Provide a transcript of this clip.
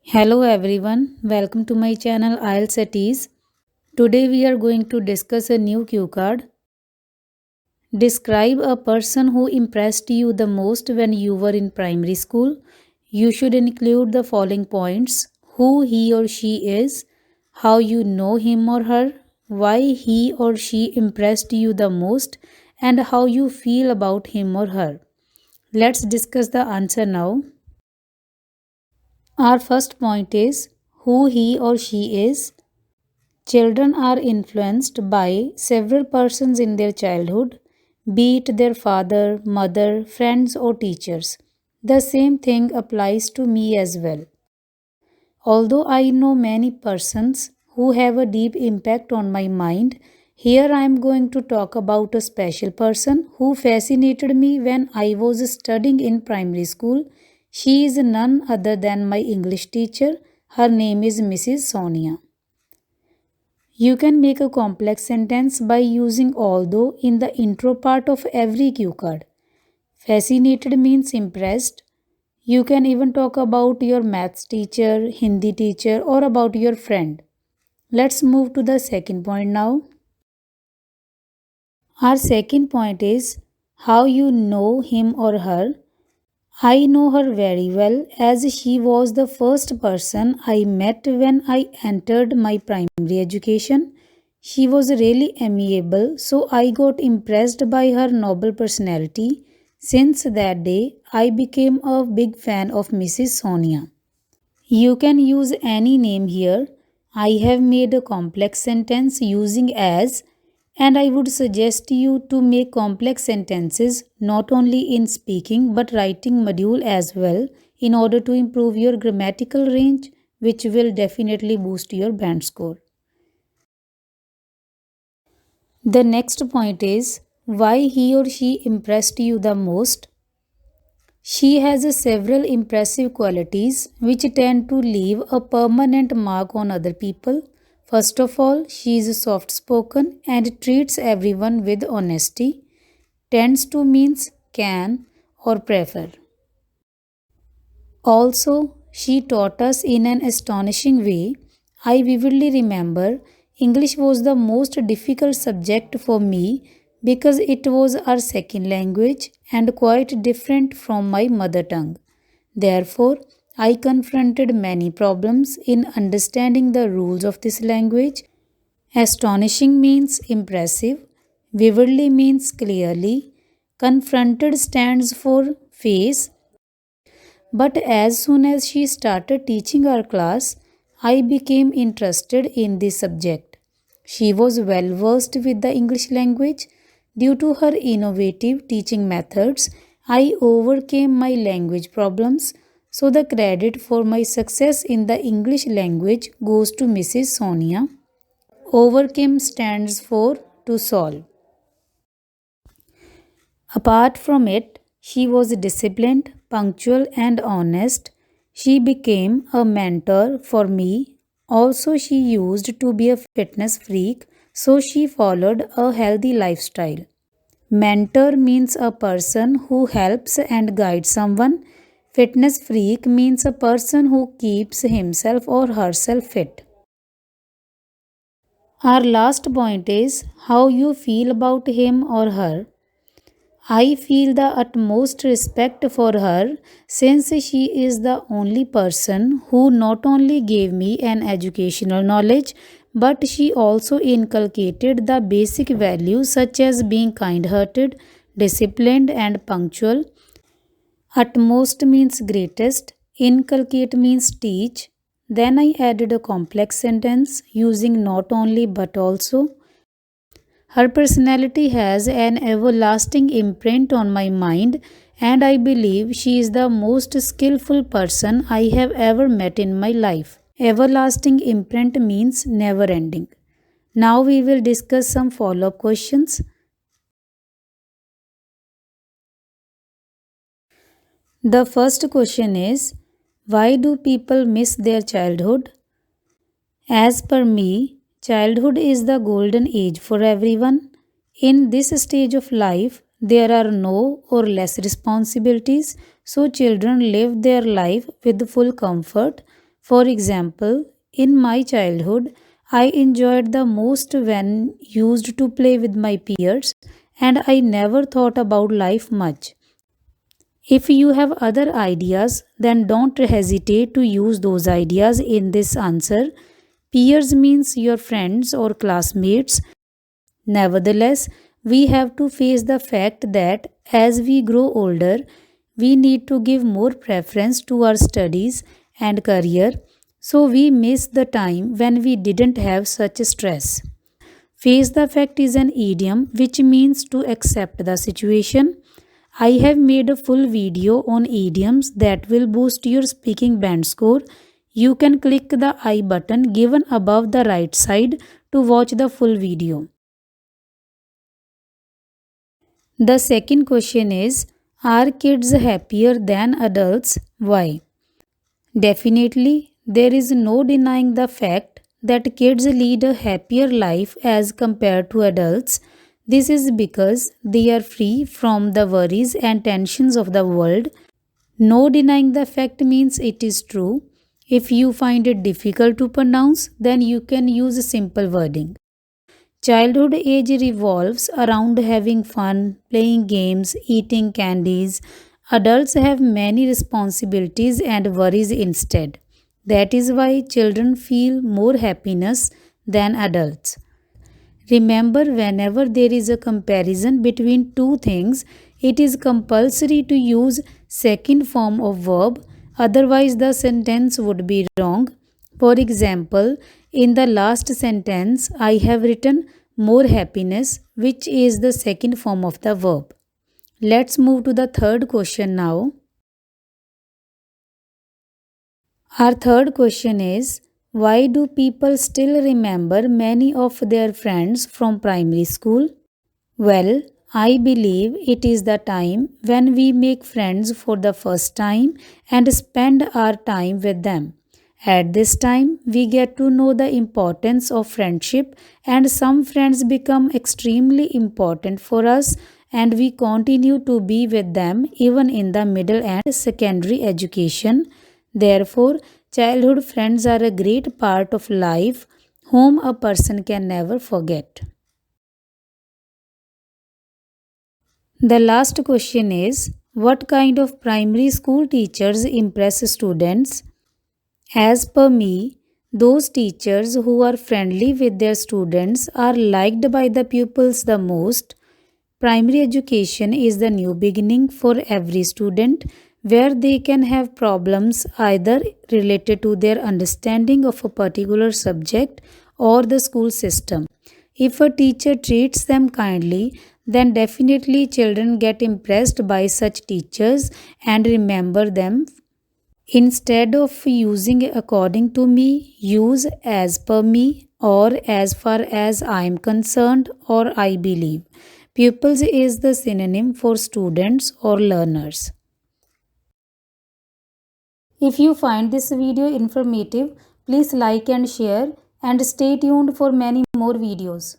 Hello everyone, welcome to my channel IELTS at Ease. Today we are going to discuss a new cue card. Describe a person who impressed you the most when you were in primary school. You should include the following points: who he or she is, how you know him or her, why he or she impressed you the most, and how you feel about him or her. Let's discuss the answer now. Our first point is who he or she is. Children are influenced by several persons in their childhood, be it their father, mother, friends, or teachers. The same thing applies to me as well. Although I know many persons who have a deep impact on my mind, here I am going to talk about a special person who fascinated me when I was studying in primary school. She is none other than my English teacher. Her name is Mrs. Sonia. You can make a complex sentence by using although in the intro part of every cue card. Fascinated means impressed. You can even talk about your maths teacher, Hindi teacher, or about your friend. Let's move to the second point now. Our second point is how you know him or her. I know her very well as she was the first person I met when I entered my primary education. She was really amiable, so I got impressed by her noble personality. Since that day, I became a big fan of Mrs. Sonia. You can use any name here. I have made a complex sentence using as, and I would suggest you to make complex sentences not only in speaking but writing module as well in order to improve your grammatical range, which will definitely boost your band score. The next point is why he or she impressed you the most. She has several impressive qualities which tend to leave a permanent mark on other people. First of all, she is soft spoken and treats everyone with honesty. Tends to means can or prefer. Also, she taught us in an astonishing way. I vividly remember English was the most difficult subject for me because it was our second language and quite different from my mother tongue. Therefore, I confronted many problems in understanding the rules of this language. Astonishing means impressive, vividly means clearly, confronted stands for face, but as soon as she started teaching our class, I became interested in this subject. She was well versed with the English language. Due to her innovative teaching methods, I overcame my language problems. So, the credit for my success in the English language goes to Mrs. Sonia. Overcame stands for to solve. Apart from it, she was disciplined, punctual, and honest. She became a mentor for me. Also, she used to be a fitness freak, so she followed a healthy lifestyle. Mentor means a person who helps and guides someone. Fitness freak means a person who keeps himself or herself fit. Our last point is how you feel about him or her. I feel the utmost respect for her since she is the only person who not only gave me an educational knowledge but she also inculcated the basic values such as being kind hearted, disciplined, and punctual. Utmost means greatest, inculcate means teach. Then I added a complex sentence using not only but also. Her personality has an everlasting imprint on my mind, and I believe she is the most skillful person I have ever met in my life. Everlasting imprint means never ending. Now we will discuss some follow up questions. The first question is, why do people miss their childhood? As per me, childhood is the golden age for everyone. In this stage of life, there are no or less responsibilities, so children live their life with full comfort. For example, in my childhood, I enjoyed the most when used to play with my peers and I never thought about life much. If you have other ideas, then don't hesitate to use those ideas in this answer. Peers means your friends or classmates. Nevertheless, we have to face the fact that as we grow older, we need to give more preference to our studies and career, so we miss the time when we didn't have such stress. Face the fact is an idiom which means to accept the situation. I have made a full video on idioms that will boost your speaking band score. You can click the I button given above the right side to watch the full video. The second question is, are kids happier than adults? Why? Definitely, there is no denying the fact that kids lead a happier life as compared to adults. This is because they are free from the worries and tensions of the world. No denying the fact means it is true. If you find it difficult to pronounce, then you can use simple wording. Childhood age revolves around having fun, playing games, eating candies. Adults have many responsibilities and worries instead. That is why children feel more happiness than adults. Remember, whenever there is a comparison between two things, it is compulsory to use second form of verb, otherwise the sentence would be wrong. For example, in the last sentence, I have written more happiness, which is the second form of the verb. Let's move to the third question now. Our third question is, why do people still remember many of their friends from primary school? Well, I believe it is the time when we make friends for the first time and spend our time with them. At this time, we get to know the importance of friendship, and some friends become extremely important for us, and we continue to be with them even in the middle and secondary education. Therefore, childhood friends are a great part of life whom a person can never forget. The last question is, what kind of primary school teachers impress students? As per me, those teachers who are friendly with their students are liked by the pupils the most. Primary education is the new beginning for every student where they can have problems either related to their understanding of a particular subject or the school system. If a teacher treats them kindly, then definitely children get impressed by such teachers and remember them. Instead of using according to me, use as per me or as far as I am concerned or I believe. Pupils is the synonym for students or learners. If you find this video informative, please like and share and stay tuned for many more videos.